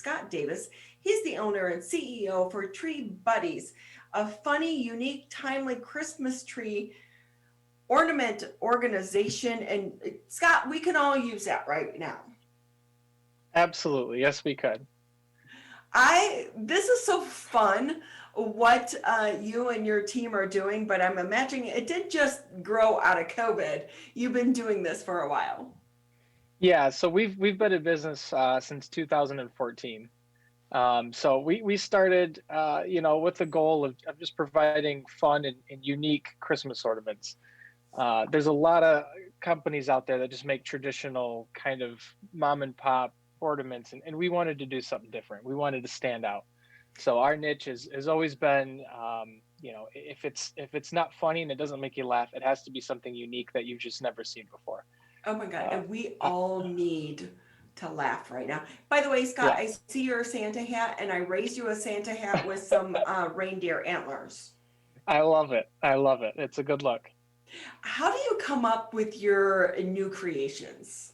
Scott Davis. He's the owner and CEO for Tree Buddees, a funny, unique, timely Christmas tree ornament organization. And Scott, we can all use that right now. Absolutely. Yes, we could. This is so fun what you and your team are doing, but I'm imagining it didn't just grow out of COVID. You've been doing this for a while. Yeah, so we've been in business since 2014. So we started, with the goal of just providing fun and unique Christmas ornaments. There's a lot of companies out there that just make traditional kind of mom and pop ornaments, and we wanted to do something different. We wanted to stand out. So our niche has always been, if it's not funny and it doesn't make you laugh, it has to be something unique that you've just never seen before. Oh my God. Uh, And we all need to laugh right now. By the way, Scott, yeah, I see your Santa hat and I raised you a Santa hat with some reindeer antlers. I love it. I love it. It's a good look. How do you come up with your new creations?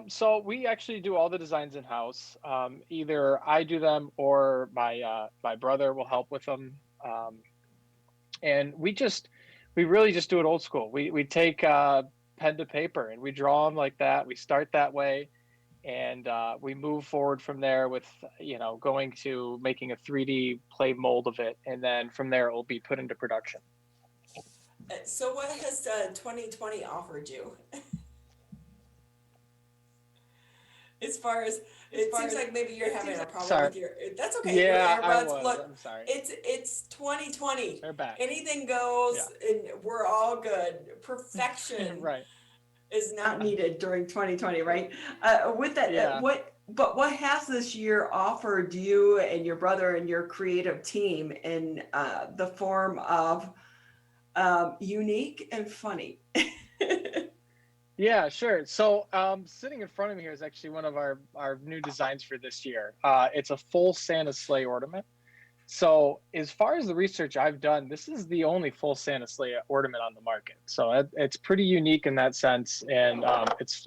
So we actually do all the designs in house. Either I do them or my brother will help with them. Um, and we really just do it old school. We take pen to paper and we draw them like that. We start that way, and we move forward from there with going to making a 3D play mold of it, and then from there it will be put into production. So, what has 2020 offered you? As far as it seems like maybe you're having a problem Sorry. with your. That's okay. Your Yeah, I earbuds. was. Look, I'm sorry. it's 2020. They're back. Anything goes, Yeah. and we're all good. Perfection Right. is not needed during 2020, right? With that, Yeah. what has this year offered you and your brother and your creative team in the form of unique and funny? Yeah, sure. So, sitting in front of me here is actually one of our new designs for this year. It's a full Santa sleigh ornament. So, as far as the research I've done, this is the only full Santa sleigh ornament on the market. So, it's pretty unique in that sense, and it's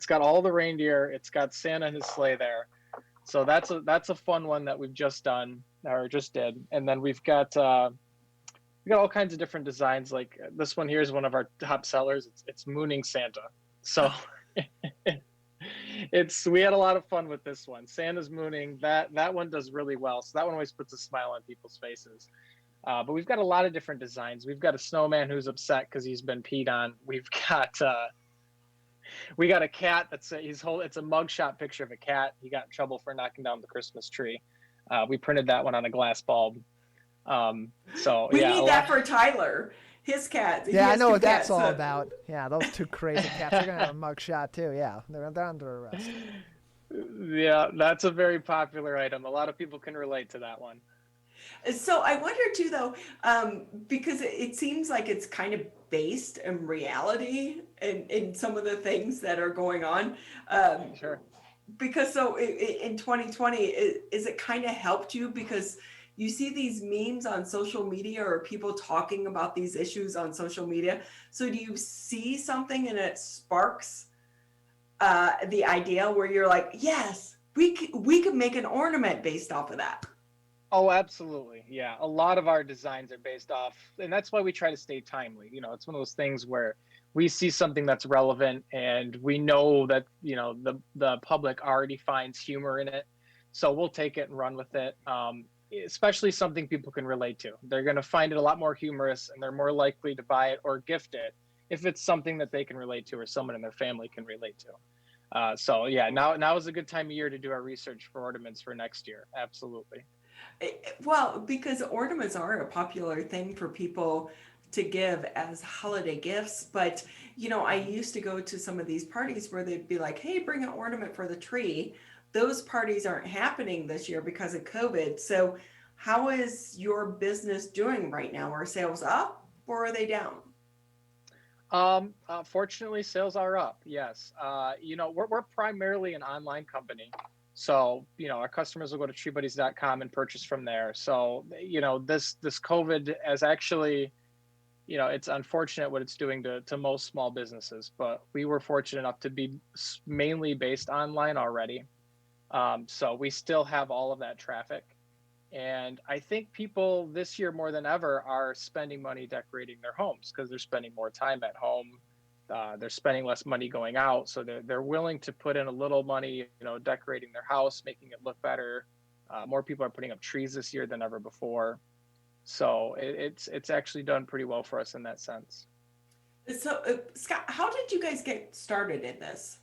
got all the reindeer. It's got Santa and his sleigh there. So that's a fun one that we've just done or just did, and then we got all kinds of different designs. Like this one here is one of our top sellers. It's mooning Santa. So we had a lot of fun with this one. Santa's mooning. That one does really well. So that one always puts a smile on people's faces. But we've got a lot of different designs. We've got a snowman who's upset because he's been peed on. We got a cat it's a mugshot picture of a cat. He got in trouble for knocking down the Christmas tree. We printed that one on a glass bulb. So We yeah, need that for Tyler. His cat. He Yeah, I has know two what that's cats, all so- about. Yeah, those two crazy cats. They're gonna have a mugshot too. Yeah, they're under arrest. yeah, that's a very popular item. A lot of people can relate to that one. So I wonder too, though, because it seems like it's kind of based in reality in some of the things that are going on. Sure. Because so in 2020, is it kind of helped you because you see these memes on social media or people talking about these issues on social media. So do you see something and it sparks the idea where you're like, yes, we could make an ornament based off of that. Oh, absolutely. Yeah. A lot of our designs are based off, and that's why we try to stay timely. It's one of those things where we see something that's relevant and we know that, the public already finds humor in it. So we'll take it and run with it. Especially something people can relate to. They're going to find it a lot more humorous and they're more likely to buy it or gift it if it's something that they can relate to or someone in their family can relate to. So yeah, now is a good time of year to do our research for ornaments for next year. Absolutely. Well, because ornaments are a popular thing for people to give as holiday gifts. But, I used to go to some of these parties where they'd be like, hey, bring an ornament for the tree. Those parties aren't happening this year because of COVID. So how is your business doing right now? Are sales up or are they down? Fortunately, sales are up. Yes. We're primarily an online company. So, our customers will go to treebuddies.com and purchase from there. So, this COVID has actually, it's unfortunate what it's doing to most small businesses, but we were fortunate enough to be mainly based online already. So we still have all of that traffic. And I think people this year more than ever are spending money decorating their homes because they're spending more time at home. They're spending less money going out, so they're willing to put in a little money, decorating their house, making it look better. More people are putting up trees this year than ever before, so it's actually done pretty well for us in that sense. So, Scott, how did you guys get started in this?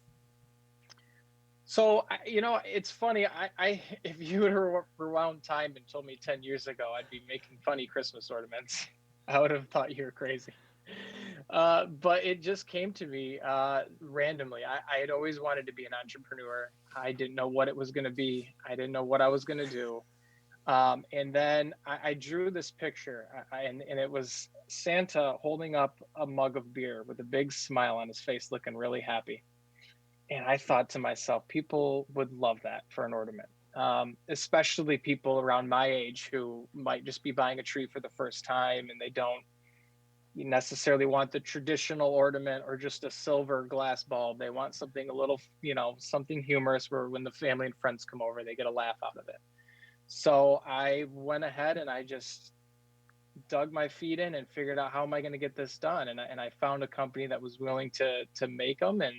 So, it's funny. I if you would have rewound time and told me 10 years ago I'd be making funny Christmas ornaments, I would have thought you were crazy. But it just came to me randomly. I had always wanted to be an entrepreneur. I didn't know what it was going to be. I didn't know what I was going to do. And then I drew this picture, and it was Santa holding up a mug of beer with a big smile on his face, looking really happy. And I thought to myself, people would love that for an ornament, especially people around my age who might just be buying a tree for the first time and they don't necessarily want the traditional ornament or just a silver glass bulb. They want something a little, something humorous where when the family and friends come over, they get a laugh out of it. So I went ahead and I just dug my feet in and figured out how am I going to get this done. And I found a company that was willing to make them, and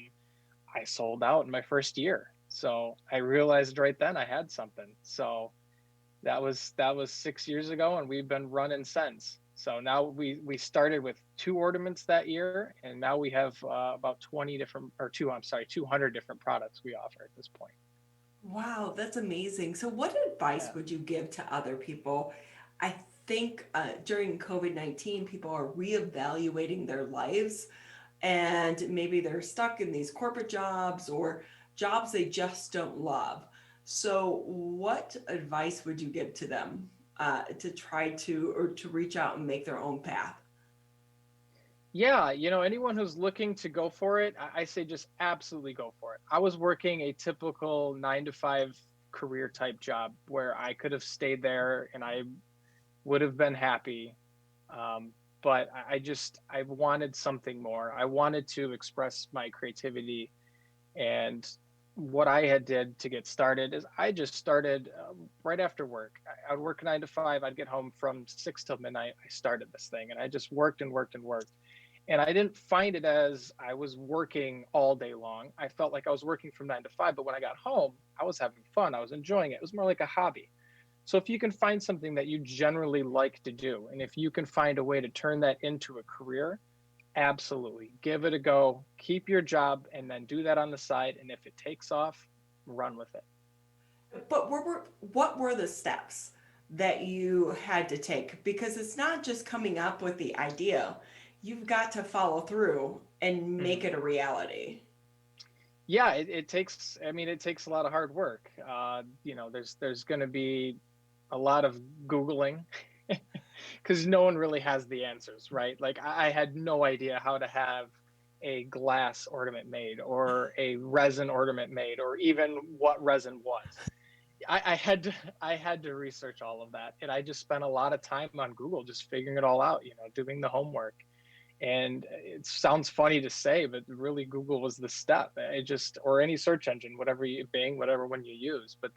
I sold out in my first year. So I realized right then I had something. So that was 6 years ago, and we've been running since. So now we started with 2 ornaments that year, and now we have about 200 different products we offer at this point. Wow, that's amazing. So, what advice would you give to other people? I think during COVID-19, people are reevaluating their lives, and maybe they're stuck in these corporate jobs or jobs they just don't love. So, what advice would you give to them to try to reach out and make their own path? Yeah, anyone who's looking to go for it, I say just absolutely go for it. I was working a typical 9 to 5 career type job where I could have stayed there and I would have been happy. But I wanted something more. I wanted to express my creativity. And what I had did to get started is I just started right after work. I'd work 9 to 5. I'd get home from 6 till midnight. I started this thing and I just worked and worked and worked. And I didn't find it as I was working all day long. I felt like I was working from 9 to 5, but when I got home, I was having fun. I was enjoying it. It was more like a hobby. So if you can find something that you generally like to do, and if you can find a way to turn that into a career, absolutely give it a go. Keep your job and then do that on the side. And if it takes off, run with it. But what were the steps that you had to take? Because it's not just coming up with the idea. You've got to follow through and make it a reality. Yeah, it takes a lot of hard work. There's going to be a lot of Googling because no one really has the answers, right? Like I had no idea how to have a glass ornament made or a resin ornament made or even what resin was. I had to research all of that, and I just spent a lot of time on Google just figuring it all out, doing the homework. And it sounds funny to say, but really Google was the step. Or any search engine, Bing, whatever one you use. But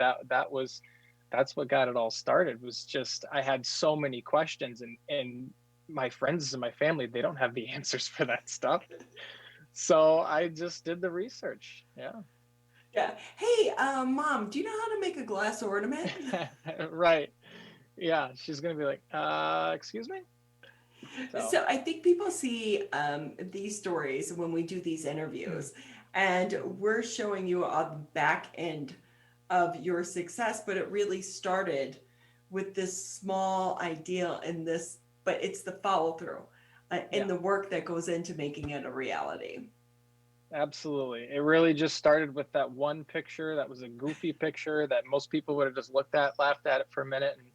that's what got it all started. Was just I had so many questions, and my friends and my family, they don't have the answers for that stuff. So I just did the research. Yeah. Yeah. Hey, Mom, do you know how to make a glass ornament? Right. Yeah. She's gonna be like, excuse me. So I think people see these stories when we do these interviews, and we're showing you a back end of your success, but it really started with this small idea but it's the follow through and the work that goes into making it a reality. Absolutely. It really just started with that one picture that was a goofy picture that most people would have just looked at, laughed at it for a minute, and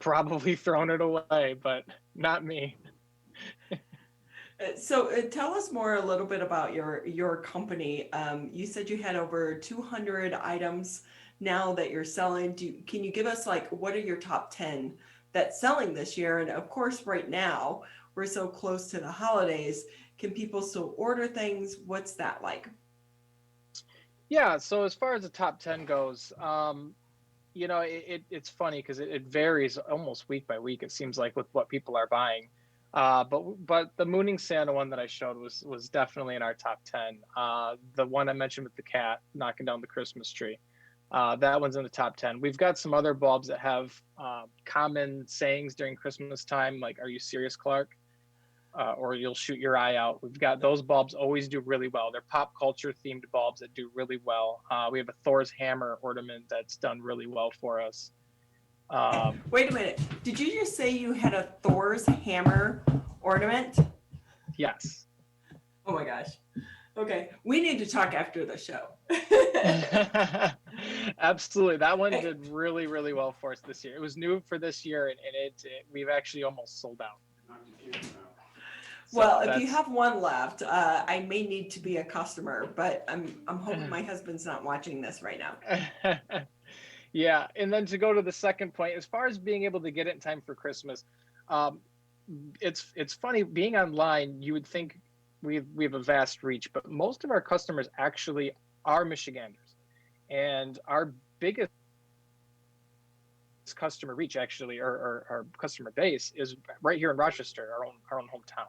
probably thrown it away, but not me. So tell us a little bit about your company. You said you had over 200 items now that you're selling. Can you give us what are your top 10 that's selling this year? And of course, right now we're so close to the holidays. Can people still order things? What's that like? Yeah, so as far as the top 10 goes, it's funny because it varies almost week by week, it seems like, with what people are buying. But the Mooning Santa one that I showed was definitely in our top 10. The one I mentioned with the cat knocking down the Christmas tree, that one's in the top 10. We've got some other bulbs that have common sayings during Christmas time, like "Are you serious, Clark?" Or "You'll shoot your eye out." We've got those bulbs always do really well. They're pop culture themed bulbs that do really well. We have a Thor's hammer ornament that's done really well for us. Wait a minute. Did you just say you had a Thor's hammer ornament? Yes. Oh my gosh. Okay. We need to talk after the show. Absolutely. That one did really, really well for us this year. It was new for this year, and we've actually almost sold out. Well, if you have one left, I may need to be a customer, but I'm hoping my husband's not watching this right now. Yeah, and then to go to the second point, as far as being able to get it in time for Christmas, it's funny being online. You would think we have a vast reach, but most of our customers actually are Michiganders, and our biggest customer reach actually, or our customer base, is right here in Rochester, our own hometown.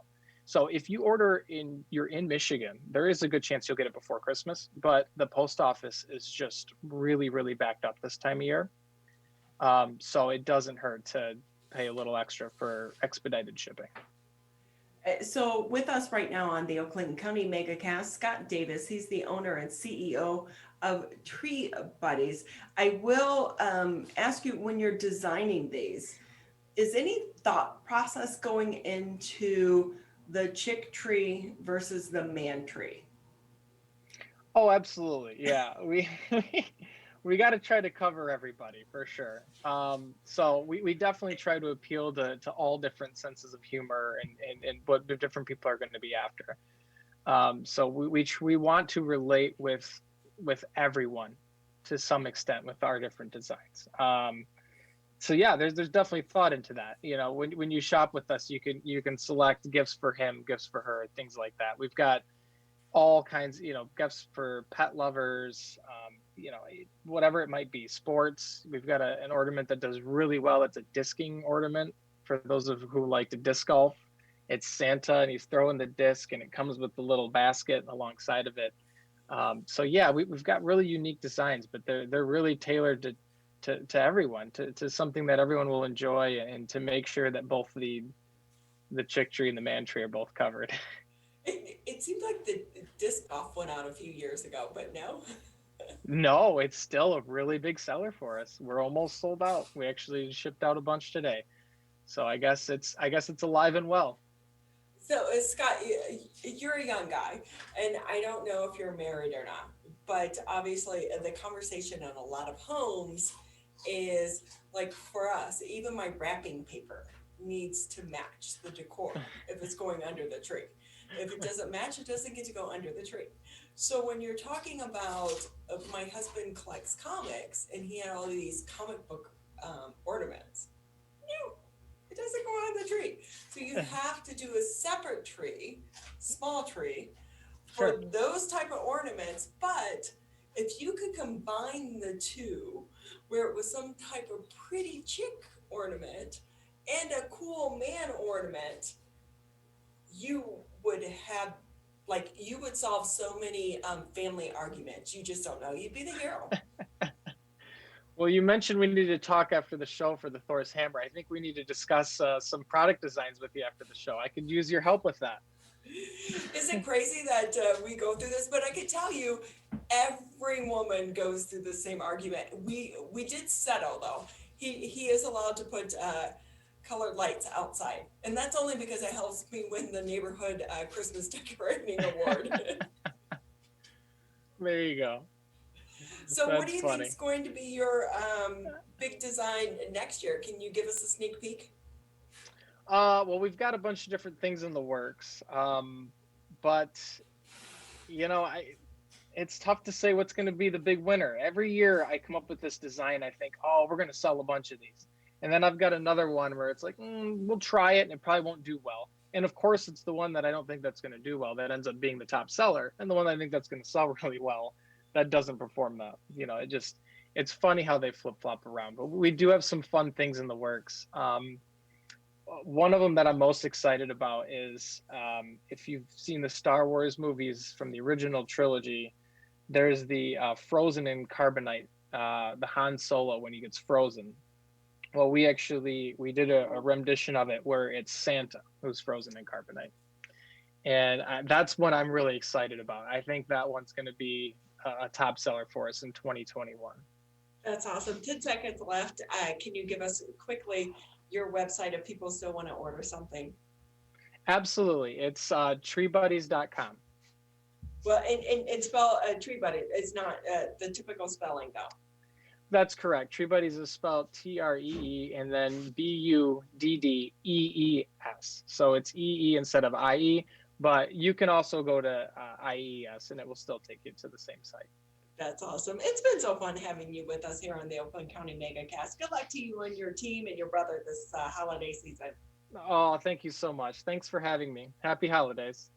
So if you order you're in Michigan, there is a good chance you'll get it before Christmas, but the post office is just really, really backed up this time of year. So it doesn't hurt to pay a little extra for expedited shipping. So with us right now on the Eau Clinton County MegaCast, Scott Davis, he's the owner and CEO of Tree Buddees. I will ask you, when you're designing these, is any thought process going into the chick tree versus the man tree? Oh, absolutely. Yeah. We got to try to cover everybody for sure. So we definitely try to appeal to all different senses of humor and what the different people are going to be after. So we want to relate with everyone to some extent with our different designs. So yeah, there's definitely thought into that. When you shop with us, you can select gifts for him, gifts for her, things like that. We've got all kinds, gifts for pet lovers, whatever it might be, sports. We've got an ornament that does really well. It's a disking ornament for those of who like to disc golf. It's Santa and he's throwing the disc, and it comes with the little basket alongside of it. So yeah, we've got really unique designs, but they're really tailored to everyone, to something that everyone will enjoy, and to make sure that both the chick tree and the man tree are both covered. It seems like the disc golf went out a few years ago, but no. No, it's still a really big seller for us. We're almost sold out. We actually shipped out a bunch today, so I guess it's alive and well. So Scott, you're a young guy, and I don't know if you're married or not, but obviously the conversation in a lot of homes is like, for us, even my wrapping paper needs to match the decor if it's going under the tree. If it doesn't match, it doesn't get to go under the tree. So when you're talking about, my husband collects comics, and he had all these comic book ornaments. No, it doesn't go on the tree. So you have to do a separate tree, small tree, for Sure. those type of ornaments. But if you could combine the two, where it was some type of pretty chick ornament and a cool man ornament, you would have, you would solve so many family arguments. You just don't know. You'd be the hero. Well, you mentioned we need to talk after the show for the Thor's hammer. I think we need to discuss some product designs with you after the show. I could use your help with that. Is it crazy that we go through this? But I can tell you, every woman goes through the same argument. We did settle, though. He is allowed to put colored lights outside, and that's only because it helps me win the neighborhood Christmas decorating award. There you go. So That's what do you funny. think is going to be your big design next year? Can you give us a sneak peek? Well, we've got a bunch of different things in the works, but it's tough to say what's going to be the big winner. Every year I come up with this design, I think, oh, we're going to sell a bunch of these, and then I've got another one where it's like, we'll try it and it probably won't do well. And of course, it's the one that I don't think that's going to do well that ends up being the top seller, and the one I think that's going to sell really well that doesn't perform that. It's funny how they flip flop around. But we do have some fun things in the works. One of them that I'm most excited about is if you've seen the Star Wars movies from the original trilogy, there's the frozen in carbonite, the Han Solo when he gets frozen. Well, we did a rendition of it where it's Santa who's frozen in carbonite. And that's what I'm really excited about. I think that one's going to be a top seller for us in 2021. That's awesome. 10 seconds left. Can you give us quickly your website if people still want to order something? Absolutely. It's treebuddies.com. Well, and spell Tree Buddy. It's not the typical spelling, though. That's correct. Tree Buddies is spelled Tree and then Buddees. So it's EE instead of IE, but you can also go to IES and it will still take you to the same site. That's awesome. It's been so fun having you with us here on the Oakland County MegaCast. Good luck to you and your team and your brother this holiday season. Oh, thank you so much. Thanks for having me. Happy holidays.